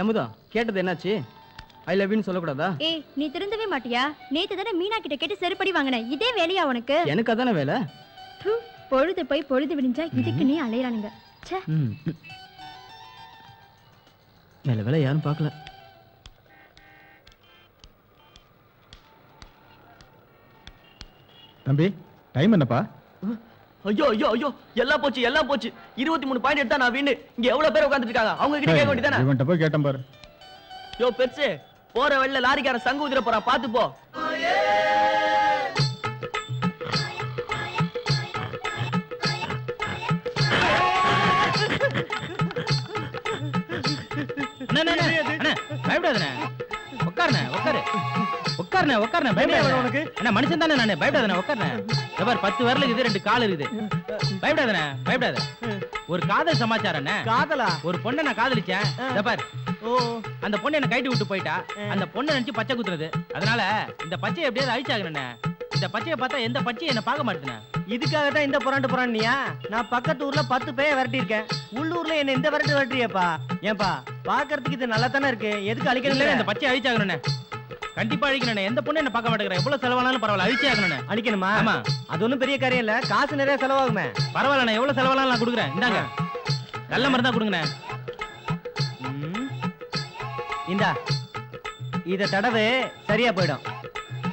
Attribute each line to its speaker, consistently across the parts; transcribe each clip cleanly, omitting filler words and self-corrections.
Speaker 1: அமுதா, கேட்டது என்னாச்சு? I love யூன்னு சொல்லக்கூடாதா?
Speaker 2: ஏய், நீ திருந்தவே மாட்டியா? நேத்து தானே மீனா கிட்ட கேட்டு செருப்படி வாங்கின. இதே வேலையா உனக்கு?
Speaker 1: எனக்கு அதானே வேலை.
Speaker 2: பொழுது போய் பொழுது விடிஞ்சா இதுக்கு நீ அலையறானுங்க. ச்சே.
Speaker 1: வேலை யாரும் பார்க்கல.
Speaker 3: தம்பி, டைம் என்னப்பா?
Speaker 1: ஐயோ ஐயோ ஐயோ, எல்லாம் போச்சு எல்லாம் போச்சு. 23 பாயிண்ட் எடுத்தா நான் வின்னு. இங்க எவ்வளவு பேர் உட்கார்ந்துட்டு இருக்காங்க? அவங்க கிட்ட கேட்க வேண்டியதானே?
Speaker 3: இவன்ட்ட போய் கேட்டேன் பாரு.
Speaker 1: யோ பெருசு, போற வழியில லாரிக்காரன் சங்கு ஊதிர போறான், பாத்து போ.
Speaker 4: மனுஷன் தானே நானு, பயப்படாதே. உட்கார்னே. 10 விரல் இருக்குது, 2 கால் இருக்குது. பயப்படாதே, பயப்படாத. ஒரு காதல் சமாச்சாரம்.
Speaker 1: காதலா?
Speaker 4: ஒரு பொண்ணை நான் காதலிச்சேன். அந்த பொண்ணு என்ன கைட்டு விட்டு போயிட்டா. அந்த பொண்ணை நினைச்சு பச்சை குத்துறது. அதனால இந்த பச்சையை எப்படியாவது அழிச்சாகண்ணே. இந்த பச்சையை பார்த்தா எந்த பச்சையை என்ன பார்க்க மாட்டேன்.
Speaker 1: இதுக்காக தான் இந்த புறாண்டியா? நான் பக்கத்து ஊர்ல 10 பேய விரட்டி இருக்கேன். உள்ளூர்ல என்ன இந்த விரட்டியப்பா? ஏன்பா, பாக்குறதுக்கு இது நல்லா தானே இருக்கு, எதுக்கு அழிக்கணும்?
Speaker 4: இந்த பச்சையை அழிச்சாகண்ணே. கண்டிப்பா அழிக்கணும். எந்த பொண்ணு என்ன பார்க்க மாட்டேங்கிறேன். எவ்வளவு செலவானாலும் பரவாயில்ல, அழிச்சாகணும்.
Speaker 1: அழிக்கணுமா? ஆமா. அது ஒண்ணும் பெரிய காரியம் இல்ல, காசு நிறைய செலவாகுமே.
Speaker 4: பரவாயில்ல, நான் எவ்வளவு செலவானாலும் நான் கொடுக்குறேன். இந்தாங்க, நல்ல மருந்தா கொடுங்கண்ணே.
Speaker 1: இந்தா, இத தடவை சரியா போயிடும்.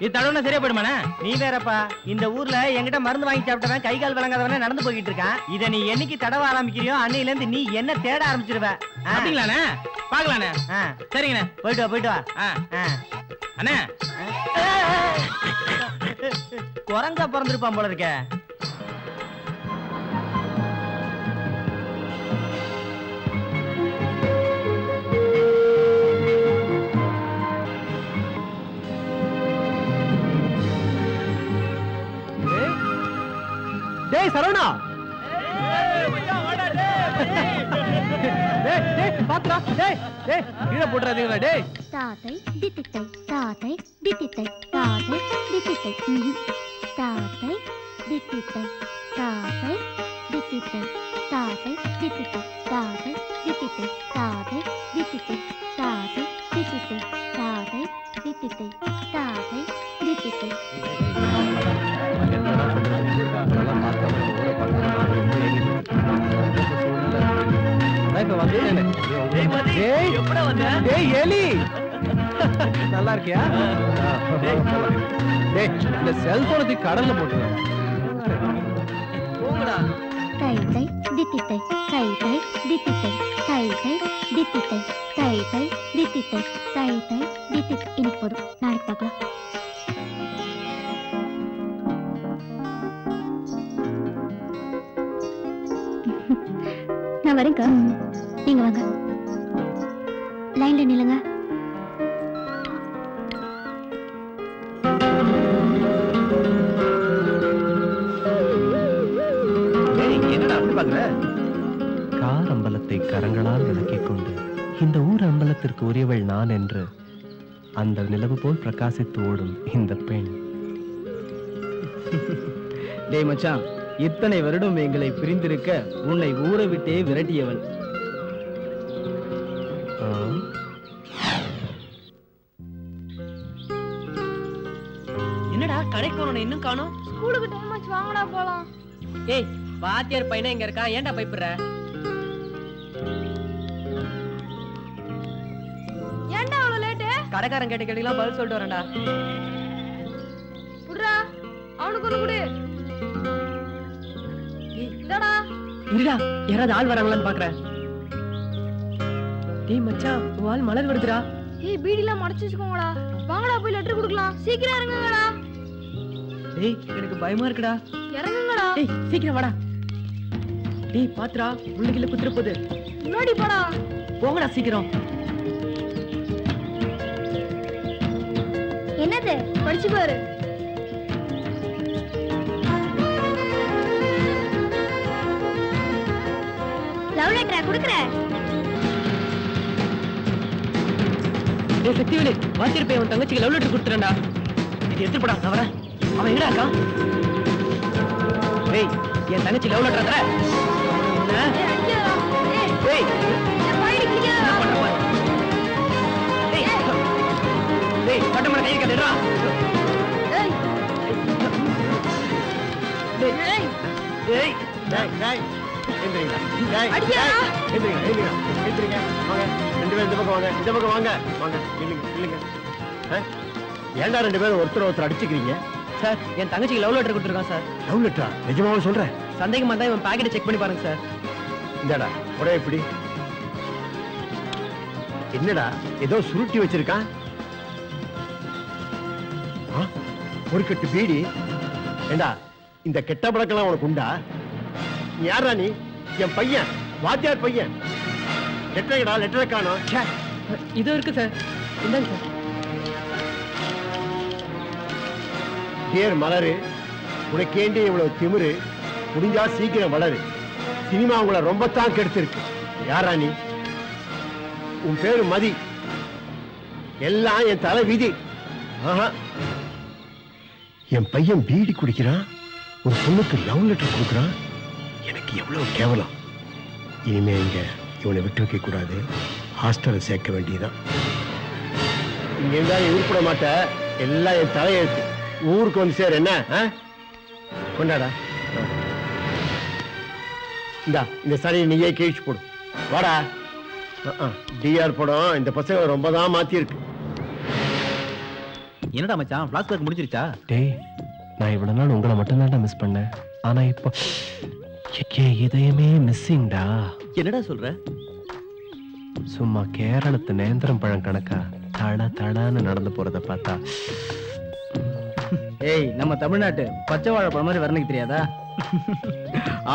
Speaker 4: இது தடவை சரியா போயிடுமாண்ணே?
Speaker 1: நீ வேறப்பா, இந்த ஊர்ல என்கிட்ட மருந்து வாங்கி சாப்பிட்டவன் கை கால் விளங்காதவன நடந்து போயிட்டு இருக்கான். இத நீ என்னைக்கு தடவை ஆரம்பிக்கிறியோ அன்னையில இருந்து நீ என்ன தேட ஆரம்பிச்சிருவ.
Speaker 4: அப்படிங்களாண்ணே? பாக்கலாண்ணே. சரிங்கண்ணே,
Speaker 1: போயிட்டு வா போயிட்டு வா.
Speaker 4: அண்ணே,
Speaker 1: குரங்கா பிறந்திருப்பான் போல இருக்க. டேய் சரவணா, பாத்துடா. டேய் டேய், கீழ போட்றாதீங்கடா. டேய்,
Speaker 2: தாத்தை தித்தித்தை தாத்தை தித்தித்தை தாத்தை தித்தித்தை தாத்தை தித்தித்தை தாத்தை தித்தித்தை தாத்தை தித்தித்தை தாத்தை தித்தித்தை தாத்தை தித்தித்தை தாத்தை தித்தித்தை தாத்தை தித்தித்தை தாத்தை தித்தித்தை.
Speaker 1: நல்லா இருக்கியா? இந்த செல்போனுக்கு கடல்ல போட்டு
Speaker 2: தை தை தித்தித்தை தை தை தித்தித்தை தை தை தித்தித்தை தை தை தித்தித்தை தை தை தித்தித்தை. இன்னைக்கு போதும், நாளைக்கு பார்க்கலாம். நான் வரேங்க, நீங்க வாங்க. லைன்ல நில்லுங்க.
Speaker 5: கார் அம்பலத்தை கரங்களால் விளக்கிக் கொண்டு இந்த ஊர் அம்பலத்திற்கு உரியவள் நான் என்று அந்த நிலவு போல் பிரகாசித்து ஓடும் இந்த பெண்.
Speaker 1: டேய் மச்சான், இத்தனை வருடம் எங்களை பிரிந்திருக்க உன்னை ஊரை விட்டே விரட்டியவன். என்னடா கடைக்கு போறோம், இன்னும் காணோம்?
Speaker 2: ஸ்கூலுக்கு டைம் ஆச்சு, வாங்கடா போலாம்.
Speaker 1: ஏய், வாத்தியார் பையனா இங்க இருக்கா, ஏன்டா பயப்படுற?
Speaker 2: ஏன்டா அவ்வளவு லேட்?
Speaker 1: கடைக்காரன் கேட்ட கேட்டீங்களா பதில் சொல்லிட்டு வரேன்டா.
Speaker 2: புடுறா.
Speaker 6: அவனுக்கு ஒண்ணு கொடு. இந்தாடா.
Speaker 7: இருடா, யாராவது ஆள் வராங்களான்னு பாக்குறேன். டேய் மச்சான், உன் ஆள் மலர் வருதுடா.
Speaker 6: ஏய் பீடிலாம் மடச்சு வச்சுக்கோங்கடா. வாங்கடா போய் லெட்டர் கொடுக்கலாம். சீக்கிரம் இறங்குங்கடா.
Speaker 7: டேய் எனக்கு பயமா இருக்குடா.
Speaker 6: இறங்குங்கடா.
Speaker 7: டேய் சீக்கிரம் வாடா. டேய் பாத்துடா, உள்ளுக்குள்ள குத்துற போகுது.
Speaker 6: முன்னாடி போடா.
Speaker 7: போங்கடா சீக்கிரம்.
Speaker 2: என்னது?
Speaker 6: படிச்சு பாரு.
Speaker 2: லவ் லெட்டரா குடுக்குறேன்.
Speaker 7: டேய் சக்திவேலு, வாத்தியார் உன் தங்கச்சிக்கு லவ் லெட்டர் கொடுத்துறேன்டா. இது எடுத்துப்படா, நான் வரேன். அவன் எங்கடா இருக்கான்? டேய் என் தங்கச்சி லவ் லெட்டர் தர.
Speaker 6: ஏய் அடிக்காதடா. ஏய்
Speaker 7: டேய்
Speaker 6: என் பையனை கிழிக்காதடா.
Speaker 7: என்ன பண்ற பாரு. டேய் டேய் கட்டமட கை கட்டடா.
Speaker 6: ஏய்
Speaker 7: டேய்
Speaker 6: ஏய்
Speaker 7: டேய்
Speaker 8: டேய் டேய் எந்திரிங்க. டேய்
Speaker 6: அடிக்காதடா.
Speaker 8: எந்திரிங்க எந்திரிங்க எந்திரிங்க. வாங்க ரெண்டு பேரும் இந்த பக்கம் வாங்க. இந்த பக்கம் வாங்க. வாங்க இல்லைங்க இல்லைங்க. ஏன்டா ரெண்டு பேரும் ஒருத்தர் அடிச்சுக்கிறீங்க?
Speaker 7: சார், என் தங்கச்சிக்கு லவ் லெட்டர் கொடுத்துருக்கான் சார்.
Speaker 8: லவ் லெட்டரா? நிஜமாவே சொல்றேன்?
Speaker 7: சந்தேகமா தான் இவன் பாக்கெட்டை செக் பண்ணி பாருங்க சார்.
Speaker 8: இந்தாடா உடைய எப்படி? என்னடா ஏதோ சுருட்டி வச்சிருக்கான்? ஒரு கட்டு பீடி. ஏண்டா இந்த கெட்ட பழக்கெல்லாம் உனக்கு உண்டா? நீ யாரா நீ? என் பையன், வாத்தியார் பையன். லெட்டரா? லெட்டரை காணோம். ச்சே.
Speaker 7: இது இருக்கு சார். இந்தாங்க சார்.
Speaker 8: டியர் மலரு, உனக்கேண்டி இவ்வளவு திமிரு? முடிஞ்சா சீக்கிரம் வளரு. சினிமா உங்களை ரொம்ப தான் கெடுத்திருக்கு. யாரா நீ? உன் பேரு மதி. எல்லாம் என் தலை விதி. ஆஹா. என் பையன் பீடி குடிக்கிறான், ஒரு பொண்ணுக்கு லவ் லெட்டர் கொடுக்குறான். எனக்கு எவ்வளவு கேவலம். இனிமே இங்க இவனை விட்டு வைக்க கூடாது. ஹாஸ்டல்ல சேர்க்க வேண்டியதான். இங்க இருந்தா நீ உருப்பிட மாட்ட. எல்லாம் என் தலையெழுத்து. ஊருக்கு வந்து சேர். என்ன கொண்டாடா. இந்தா இந்த சரி நீயே கேச்சு போடு. வாடா. டிஆர் படம் இந்த பசங்க ரொம்ப தான் மாத்தி இருக்கு.
Speaker 4: என்னடா மச்சான், ஃபிளாஷ்பேக் முடிஞ்சிருச்சா?
Speaker 5: டேய் நான் இவ்வளவு நாள் உங்களை மட்டும்தான்டா மிஸ் பண்ணேன். ஆனா இப்போ என் இதயமே மிஸ்ஸிங்டா.
Speaker 4: என்னடா சொல்ற?
Speaker 5: சும்மா கேரளத்து நேந்திரம் பழம் கணக்கா தட தடான்னு நடந்து போறத பார்த்தா
Speaker 7: ஏய், நம்ம தமிழ்நாட்டு பச்சை வாழைப்பழம் மாதிரி வர்ணிக்க தெரியாதா?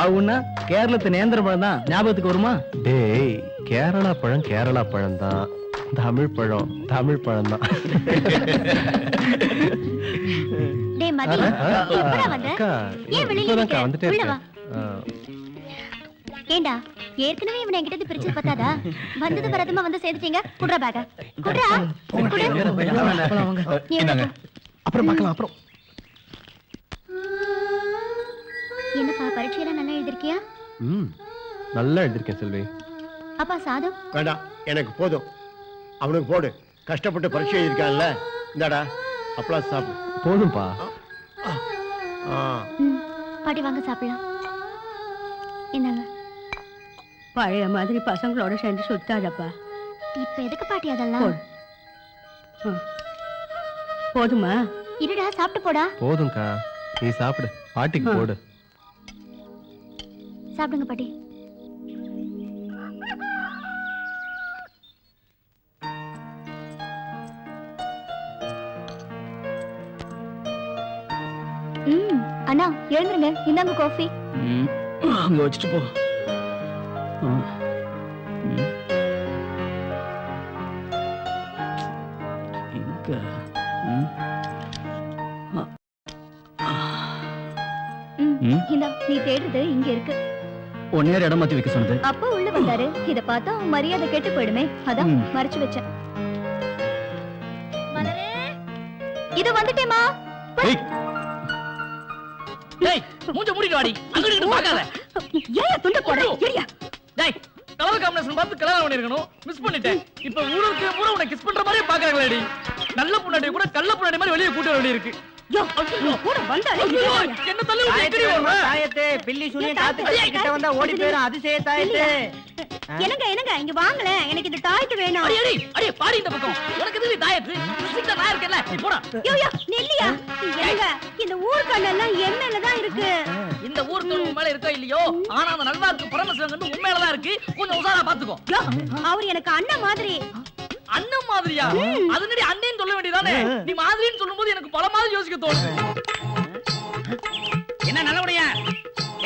Speaker 7: ஆவுன்னா கேரளத்து நேந்திர பழம் தான் ஞாபகத்துக்கு வருமா?
Speaker 5: டேய் கேரளா பழம் தான், தமிழ் பழம் தான்.
Speaker 2: டேய் மதி, எப்படா வந்த?
Speaker 5: அக்கா
Speaker 2: ஏன் வெளியில
Speaker 5: இப்போதான்க்கா
Speaker 2: நிக்க?
Speaker 5: வந்துட்டே
Speaker 2: உள்ள வா.
Speaker 5: இருக்கேன்.
Speaker 2: ஏண்டா ஏற்கனவே இவனை என்கிட்ட இருந்து பிரிச்சு பத்தாதா? வந்தது வரதுமா வந்து சேர்த்துட்டீங்க. குடுறா பேக. குடுறா.
Speaker 3: இந்தாங்க. அப்புறம் பார்க்கலாம். அப்புறம்
Speaker 2: என்னப்பா பரீட்சையெல்லாம் நல்லா எழுதிருக்கியா?
Speaker 5: நல்லா எழுதிருக்கேன் செல்வி.
Speaker 2: அப்பா சாதம்
Speaker 8: வேண்டாம், எனக்கு போதும். அவனுக்கு போடு. கஷ்டப்பட்டு பரீட்சை எழுதியிருக்கான்ல. இந்தாடா அப்பளம் சாப்பிடு.
Speaker 5: போதும்பா.
Speaker 2: பாட்டி வாங்க சாப்பிடலாம். என்னங்க
Speaker 6: பழைய மாதிரி பசங்களோட சேர்ந்து சுத்தாதப்பா.
Speaker 2: இப்ப எதுக்கு பாட்டி அதெல்லாம்?
Speaker 6: போதுமா?
Speaker 2: இருடா சாப்பிட்டு போடா.
Speaker 5: போதும்க்கா, நீ சாப்பிடு. பாட்டிக்கு போடு.
Speaker 2: சாப்பிடுங்க பாட்டி. அண்ணா எழுந்துருங்க. இந்தாங்க காஃபி.
Speaker 7: அங்க வச்சுட்டு போ.
Speaker 2: இந்தா நீ தேடுறது இங்க இருக்கு.
Speaker 7: ஒன்னேர் இடம் மாத்தி வைக்க சொன்னது.
Speaker 2: அப்பா உள்ள வந்தாரு. இத பார்த்தா உன் மரியாதை கெட்டு போயிடுமே, அதான் மறைச்சு வச்சேன். மலரே, இது வந்துட்டேமா.
Speaker 7: டேய் மூஞ்ச மூடிட்டு வாடி. அங்க நின்னு பார்க்காத.
Speaker 2: ஏயா துண்ட போற? ஏயா
Speaker 7: டேய் கலர் காம்பினேஷன் பார்த்து கல்யாணம் பண்ணிருக்கணும். மிஸ் பண்ணிட்டேன். இப்ப ஊருக்கு பூரா உன்னை கிஸ் பண்ற மாதிரியே பாக்குறாங்களேடி. நல்ல பொண்ணாடி கூட கள்ள பொண்ணாடி மாதிரி வெளியே கூட்ட வேண்டி இருக்கு.
Speaker 2: கூட வந்தாலே
Speaker 7: என்ன தள்ளி விட்டு எக்கடி வரணும்?
Speaker 1: தாயத்தே பில்லி சுனிய காத்து கிட்ட வந்தா ஓடி போயிரும். அதிசய தாயத்தே.
Speaker 2: என்னங்க என்னங்க இங்க வாங்களே, எனக்கு இந்த தாயத்து வேணும்.
Speaker 7: அடி அடி அடி பாடி இந்த பக்கம். உனக்கு எதுக்கு தாயத்து? சிக்ஸா நான் இருக்கேன்ல. போடா.
Speaker 2: யோ யோ நெல்லியா, என்னங்க இந்த ஊர் கண்ணெல்லாம் என் மேல தான் இருக்கு.
Speaker 7: இந்த ஊர் தொழில் உன் மேல இருக்கோ இல்லையோ, ஆனா அந்த நல்வாக்கு பரமசிவன் உன் மேல தான் இருக்கு. கொஞ்சம் உசாரா பாத்துக்கோ.
Speaker 2: அவர் எனக்கு அண்ணன் மாதிரி.
Speaker 7: அண்ணன் மாதிரியா? அது நடி அண்ணன் சொல்ல வேண்டியதானே. நீ மாதிரின்னு சொல்லும்போது எனக்கு பல மாதிரி யோசிக்க தோணுது.
Speaker 4: என்ன நல்லபடியா?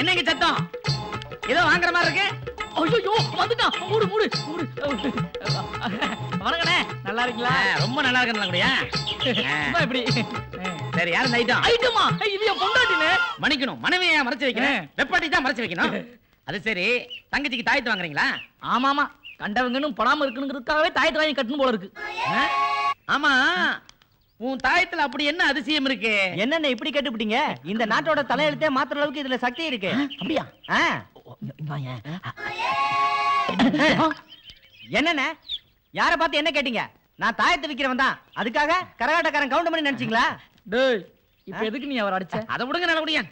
Speaker 4: என்னங்க சத்தம்? ஏதோ வாங்குற மாதிரி இருக்கு.
Speaker 7: ஐயோ வந்துட்டான். மூடு மூடு மூடு. வணக்கண்ணே, நல்லா இருக்கீங்களா?
Speaker 4: ரொம்ப நல்லா இருக்கு நல்லபடியா.
Speaker 7: சும்மா இப்படி.
Speaker 4: சரி யார் இந்த ஐட்டம்?
Speaker 7: ஐட்டமா? இது என் பொண்டாட்டினே.
Speaker 4: மன்னிக்கணும், மனைவியை மறைச்சு வைக்கணும், வெப்பாட்டி தான் மறைச்சு வைக்கணும். அது சரி, தங்கச்சிக்கு தாயத்து வாங்குறீங்களா?
Speaker 7: ஆமாமா, கண்டவங்கன்னு படாம இருக்கணுங்கிறதுக்காகவே தாயத்தை வாங்கி கட்டணும் போல இருக்கு.
Speaker 4: ஆமா, உன் தாயத்துல அப்படி என்ன அதிசயம் இருக்கு?
Speaker 1: என்னென்ன இப்படி கேட்டுப்பிட்டீங்க? இந்த நாட்டோட தலையெழுத்தே மாத்துற அளவுக்கு இதுல சக்தி இருக்கு.
Speaker 7: அப்படியா?
Speaker 1: என்னென்ன யார பார்த்து என்ன கேட்டீங்க? நான் தாயத்தை விக்கிறவன் தான். அதுக்காக கரகாட்டக்காரன் கவுண்ட் பண்ணி நினைச்சீங்களா?
Speaker 7: டேய், இப்ப எதுக்கு நீ அவர் அடிச்ச?
Speaker 4: அதை விடுங்க நல்லபடியா.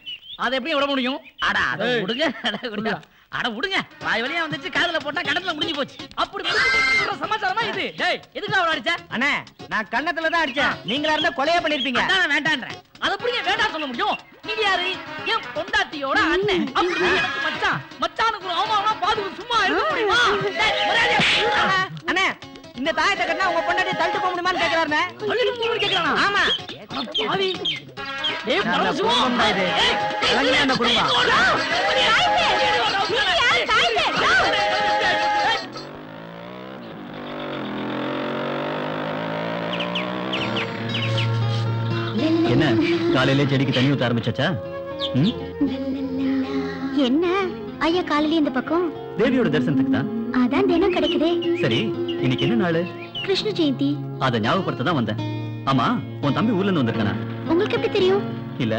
Speaker 7: அதை எப்படி விட முடியும்?
Speaker 4: அட அதை விடுங்க. அட விடுங்க, வாய் வழியா வந்துச்சு, காதுல போட்டா கடத்துல முடிஞ்சு போச்சு.
Speaker 7: அப்படி முடிஞ்சு சமாச்சாரமா இது? டேய், எதுக்கு அவர் அடிச்ச?
Speaker 1: அண்ணே, நான் கண்ணத்துல தான் அடிச்சேன். நீங்களா இருந்தா கொலையே பண்ணிருப்பீங்க.
Speaker 4: அதான் வேண்டான்றேன்.
Speaker 7: அத புரிய வேண்டாம் சொல்ல முடியும்? நீங்க யாரு? என் பொண்டாட்டியோட அண்ணன். அப்படி எனக்கு மச்சான். மச்சானுக்கு ஒரு அவமானமா பாதுக்கு சும்மா இருக்க முடியுமா? டேய், மரியாதையா சொல்லுடா.
Speaker 1: அண்ணே, இந்த தாயத்தை கட்டினா உங்க பொண்டாட்டி தள்ளிட்டு போக முடியுமான்னு கேக்குறாருண்ணே.
Speaker 7: சொல்லிட்டு போக கேக்குறானா?
Speaker 1: ஆமா.
Speaker 7: பாவி. டேய்,
Speaker 1: நல்ல
Speaker 7: பரமசிவம்.
Speaker 1: குடும்பம் இது. கலங்கின அந்த குடும்பம்.
Speaker 3: என்ன காலையிலே செடிக்கு தண்ணி ஊத்த ஆரம்பிச்சாச்சா?
Speaker 2: என்ன ஐயா காலையில இந்த பக்கம்?
Speaker 3: தேவியோட தரிசனத்துக்கு தான்.
Speaker 2: அதான் தினம் கிடைக்குதே.
Speaker 3: சரி, இன்னைக்கு என்ன நாள்?
Speaker 2: கிருஷ்ண ஜெயந்தி.
Speaker 3: அத ஞாபகப்படுத்த தான் வந்தேன். ஆமா, உன் தம்பி ஊர்ல இருந்து வந்திருக்கானா?
Speaker 2: உங்களுக்கு எப்படி தெரியும்?
Speaker 3: இல்ல,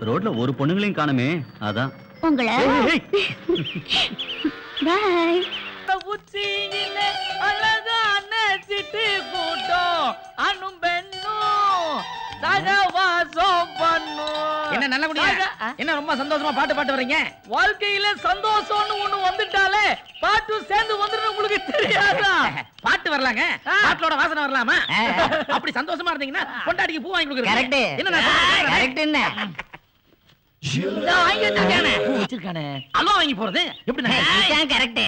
Speaker 3: ரோட்ல ஒரு பொண்ணுங்களையும் காணுமே, அதான்.
Speaker 2: உங்களை பாய்.
Speaker 7: உச்சியில அழகான சிட்டு கூட்டம் அண்ணும் பெண்ணும் சகவாசம் பண்ணும்.
Speaker 4: என்ன நல்லபடியா? என்ன ரொம்ப சந்தோஷமா பாட்டு வர்றீங்க?
Speaker 7: வாழ்க்கையில சந்தோஷம்னு ஒண்ணு வந்துட்டாலே பாட்டு சேர்ந்து வந்துடும். உங்களுக்கு தெரியாதா?
Speaker 4: பாட்டு வரலாங்க, பாட்டோட வாசனை வரலாமா? அப்படி சந்தோஷமா இருந்தீங்கன்னா பொண்டாட்டிக்கு பூ வாங்கி கொடுக்குறேன்.
Speaker 1: கரெக்ட்.
Speaker 4: என்ன
Speaker 1: கரெக்ட் என்ன?
Speaker 4: வாங்கி வச்சிருக்கானே. அல்வா வாங்கி போறது எப்படி?
Speaker 1: கரெக்ட்.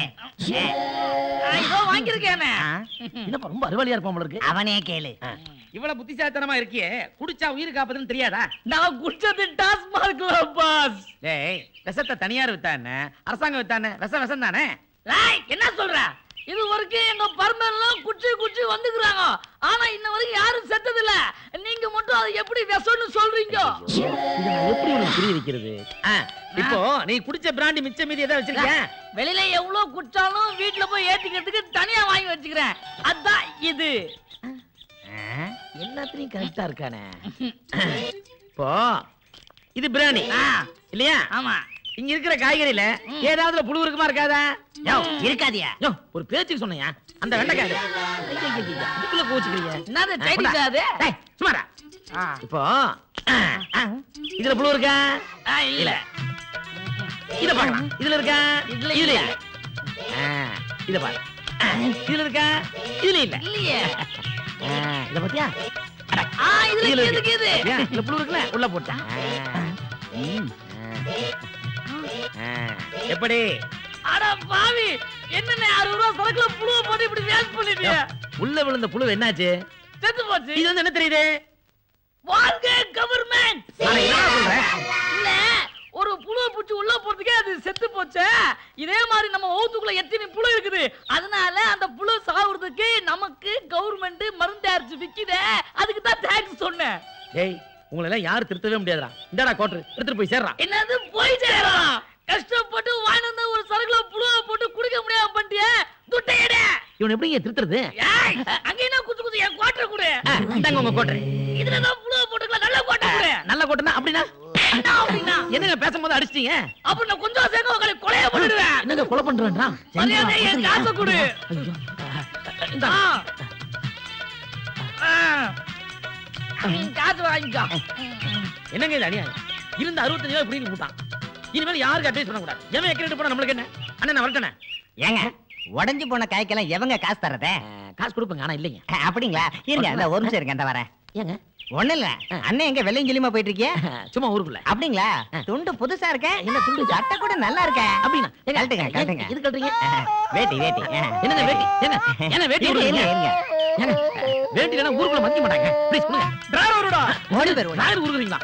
Speaker 7: இதோ வாங்கியிருக்கேனே.
Speaker 4: என்னப்பா ரொம்ப அறிவாளியா இருப்பான் போல இருக்கு.
Speaker 1: அவனே கேளு.
Speaker 4: இவ்வளவு புத்திசாலித்தனமா இருக்கியே, குடிச்சா உயிர் காப்பதுன்னு தெரியாதா?
Speaker 7: நான் குடிச்சது டாஸ்மார்க்ல பாஸ்.
Speaker 4: டேய், விஷத்தை தனியார் வித்தானே, அரசாங்கம் வித்தானே, விஷம் தானே?
Speaker 7: என்ன சொல்ற? இது வரைக்கும் எங்க பர்மன்லாம் குச்சி வந்துக்குறாங்க. ஆனா இன்ன வரைக்கும் யாரும் செத்தது இல்ல. நீங்க மட்டும் அதை எப்படி விஷம்னு சொல்றீங்க?
Speaker 4: இத நான் எப்படி உனக்கு புரிய வைக்கிறது? இப்போ நீ குடிச்ச பிராண்டி மிச்ச மீதி ஏதாவது வச்சிருக்கியா?
Speaker 7: வெளியில எவ்வளவு குடிச்சாலும் வீட்டுல போய் ஏத்திக்கிறதுக்கு தனியா வாங்கி வச்சுக்கிறேன். அதான் இது.
Speaker 4: எல்லாத்துலயும் கரெக்டா இருக்கானே. இப்போ இது பிராணி இல்லையா?
Speaker 7: ஆமா.
Speaker 4: இங்க இருக்கிற காய்கறியில ஏதாவது புழு இருக்குமா இருக்காதா?
Speaker 1: இருக்காதியா?
Speaker 4: ஒரு பேச்சுக்கு சொன்னையா அந்த வெண்டைக்காய் இதுக்குள்ள கோச்சுக்கிறீங்க.
Speaker 7: என்னது டைட்டில் அது?
Speaker 4: சுமாரா. இப்போ இதுல புழு இருக்கா?
Speaker 7: இல்ல.
Speaker 4: இத பாக்கலாம். இதுல இருக்கா?
Speaker 7: இதுல
Speaker 4: இல்ல.
Speaker 7: இல்ல.
Speaker 4: இத பாரு. இதுல இருக்கா? இதுல இல்ல.
Speaker 7: இல்லையே.
Speaker 4: இத பாத்தியா?
Speaker 7: இதுல எதுக்கு இது?
Speaker 4: இதுல புழு இருக்குல, உள்ள போட்டா. எப்படி?
Speaker 7: அட பாவி, என்னண்ணே 60 ரூபாய் சரக்குல புழுவை போட்டு இப்படி வேஸ்ட் பண்ணிட்டிய?
Speaker 4: உள்ள விழுந்த புழு என்னாச்சு?
Speaker 7: செத்து போச்சு.
Speaker 4: இது வந்து என்ன தெரியுது?
Speaker 7: வாழ்க கவர்மெண்ட். இல்ல, ஒரு புழுவை பூச்சி உள்ள போறதுக்கே அது செத்து போச்சு. இதே மாதிரி நம்ம ஊத்துக்குள்ள எத்தனை புழு இருக்குது. அதனால அந்த புழு சாவுறதுக்கு நமக்கு கவர்மெண்ட் மருந்து அரைச்சு விக்குதே. அதுக்கு தான் தேங்க்ஸ் சொன்னேன்.
Speaker 4: டேய், உங்களை எல்லாம் யாரும் திருத்தவே முடியாதுடா. இந்தடா கோட்டர், எடுத்துட்டு போய் சேர்றா.
Speaker 7: என்னது போய் சேரா? கஷ்டப்பட்டு வாங்கிட்டு வந்த ஒரு சரக்குல புழுவை போட்டு குடிக்க முடியாம பண்ணிட்டியே. துட்டையடே.
Speaker 4: இவன் எப்படிங்க திருத்துறது?
Speaker 7: அங்க என்ன குத்து என் கோட்டரை கொடு.
Speaker 4: இந்தாங்க உங்க கோட்டர்.
Speaker 7: இதுல தான் புழுவை போட்டுக்கலாம். நல்ல கோட்டை கொடு.
Speaker 4: நல்ல கோட்டனா அப்படின்னா என்னங்க பேசும்போது அடிச்சிட்டீங்க?
Speaker 7: அப்புறம் நான் கொஞ்சம் சேர்க்க உங்களை கொலைய பண்ணிடுவேன்.
Speaker 4: என்னங்க கொலை பண்றேன்றா?
Speaker 7: மரியாதை என் காசை கொடு. காசு வாங்கிக்கோ.
Speaker 4: என்னங்க இது அநியாயம்? இருந்த 65 ரூபாய் இப்படி போட்டான். இனிமேல் யாருக்கு அட்வைஸ் பண்ண கூடாது. எவன் எக்கரேட் போனா நம்மளுக்கு என்ன? அண்ணா நான் வரட்டேனே.
Speaker 1: ஏங்க
Speaker 9: உடைஞ்சு போன காய்க்கெல்லாம் எவங்க காசு தரதே?
Speaker 7: காசு கொடுப்பேங்க, ஆனா இல்லைங்க.
Speaker 9: அப்படிங்களா? இருங்க, இந்த ஒரு நிமிஷம் இருங்க, இந்த வரேன்.
Speaker 7: ஏங்க?
Speaker 9: ஒண்ணு இல்ல, அண்ணன் எங்க வெள்ளையும் சொல்லியுமா போயிட்டு இருக்கீங்க?
Speaker 7: சும்மா ஊருக்குள்ள.
Speaker 9: அப்படிங்களா? துண்டு புதுசா இருக்க.
Speaker 7: என்ன துண்டு?
Speaker 9: சட்டை கூட நல்லா இருக்க.
Speaker 7: அப்படின்னா
Speaker 9: கழட்டுங்க, கழட்டுங்க.
Speaker 7: இது கழட்டுறீங்க?
Speaker 9: வேட்டி வேட்டி.
Speaker 7: என்னங்க வேட்டி? என்ன வேட்டி
Speaker 9: இருங்க,
Speaker 7: விடுறீங்க?
Speaker 9: இருங்க.
Speaker 7: ஏங்க, வேட்டி இல்லைன்னா ஊருக்குள்ள மதிக்க மாட்டாங்க. ப்ளீஸ் கொடுங்க. டிரைவர் வருடா.
Speaker 9: ஓடி போயிருவோம்.
Speaker 7: டிரைவர் கொடுக்குறீங்களா?